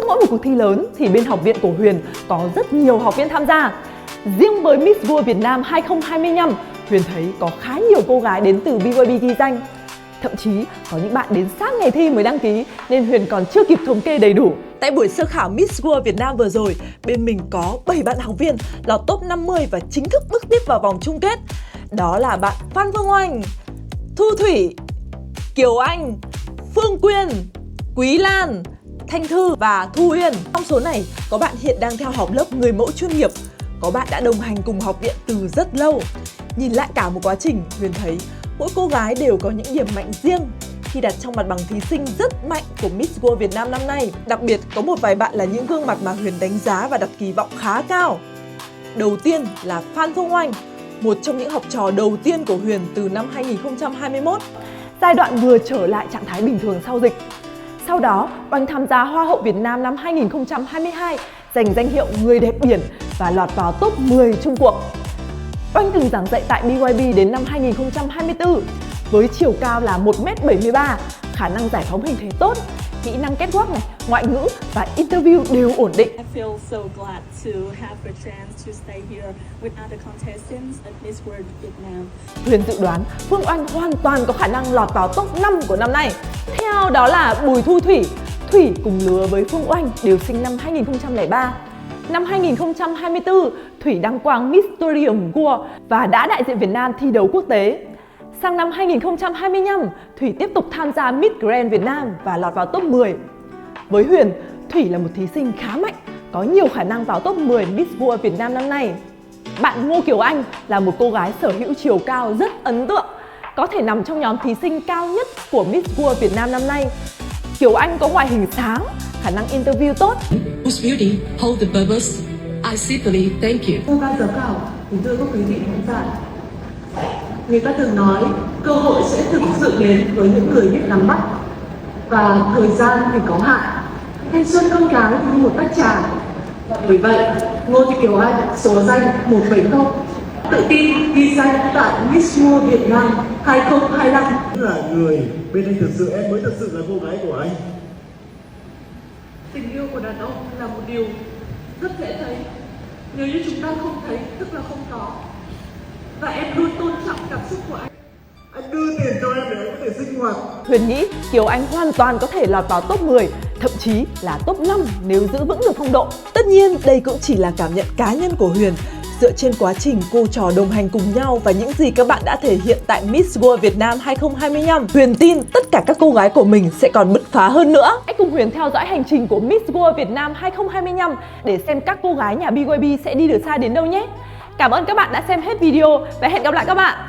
mỗi một cuộc thi lớn thì bên học viện của Huyền có rất nhiều học viên tham gia. Riêng với Miss World Việt Nam 2025, Huyền thấy có khá nhiều cô gái đến từ BYB ghi danh. Thậm chí có những bạn đến sát ngày thi mới đăng ký nên Huyền còn chưa kịp thống kê đầy đủ. Tại buổi sơ khảo Miss World Việt Nam vừa rồi, bên mình có 7 bạn học viên lọt top 50 và chính thức bước tiếp vào vòng chung kết. Đó là bạn Phan Phương Oanh, Thu Thủy, Kiều Anh, Phương Quyên, Quý Lan, Thanh Thư và Thu Uyên. Trong số này có bạn hiện đang theo học lớp người mẫu chuyên nghiệp, có bạn đã đồng hành cùng học viện từ rất lâu. Nhìn lại cả một quá trình, Huyền thấy mỗi cô gái đều có những điểm mạnh riêng khi đặt trong mặt bằng thí sinh rất mạnh của Miss World Việt Nam năm nay. Đặc biệt có một vài bạn là những gương mặt mà Huyền đánh giá và đặt kỳ vọng khá cao. Đầu tiên là Phan Phương Oanh, một trong những học trò đầu tiên của Huyền từ năm 2021, giai đoạn vừa trở lại trạng thái bình thường sau dịch. Sau đó, Oanh tham gia Hoa hậu Việt Nam năm 2022, giành danh hiệu người đẹp biển và lọt vào top 10 chung cuộc. Oanh từng giảng dạy tại BYB đến năm 2024, với chiều cao là 1m73, khả năng giải phóng hình thể tốt, kỹ năng catwalk này, ngoại ngữ và interview đều ổn định. I feel so glad to have the chance to stay here with other contestants at Miss World Việt Nam. Huyền dự đoán Phương Oanh hoàn toàn có khả năng lọt vào top 5 của năm nay. Theo đó là Bùi Thu Thủy. Thủy cùng lứa với Phương Oanh đều sinh năm 2003. Năm 2024, Thủy đăng quang Miss Tourism World và đã đại diện Việt Nam thi đấu quốc tế. Sang năm 2025, Thủy tiếp tục tham gia Miss Grand Việt Nam và lọt vào top 10. Với Huyền, Thủy là một thí sinh khá mạnh, có nhiều khả năng vào top 10 Miss World Việt Nam năm nay. Bạn Ngô Kiều Anh là một cô gái sở hữu chiều cao rất ấn tượng, có thể nằm trong nhóm thí sinh cao nhất của Miss World Việt Nam năm nay. Kiều Anh có ngoại hình sáng, khả năng interview tốt. Whose beauty hold the purpose? I simply thank you. Thưa ban giám khảo, kính thưa các quý vị khán giả, người ta thường nói cơ hội sẽ thực sự đến với những người biết nắm bắt và thời gian thì có hạn. Thanh xuân con gái thì như một tách trà. Bởi vậy, Ngô Thị Kiều Anh số danh 170 tự tin ghi danh tại Miss World Việt Nam 2025. Là người bên anh thực sự em mới thực sự là cô gái của anh. Tình yêu của đàn ông là một điều rất dễ thấy. Nếu như chúng ta không thấy, tức là không có. Và em luôn tôn trọng cảm xúc của anh. Anh đưa tiền cho em để em có thể sinh hoạt. Huyền nghĩ Kiều Anh hoàn toàn có thể lọt vào top 10, thậm chí là top 5 nếu giữ vững được phong độ. Tất nhiên, đây cũng chỉ là cảm nhận cá nhân của Huyền, dựa trên quá trình cô trò đồng hành cùng nhau và những gì các bạn đã thể hiện tại Miss World Việt Nam 2025. Huyền tin tất cả các cô gái của mình sẽ còn bứt phá hơn nữa. Hãy cùng Huyền theo dõi hành trình của Miss World Việt Nam 2025 để xem các cô gái nhà BYB sẽ đi được xa đến đâu nhé. Cảm ơn các bạn đã xem hết video và hẹn gặp lại các bạn.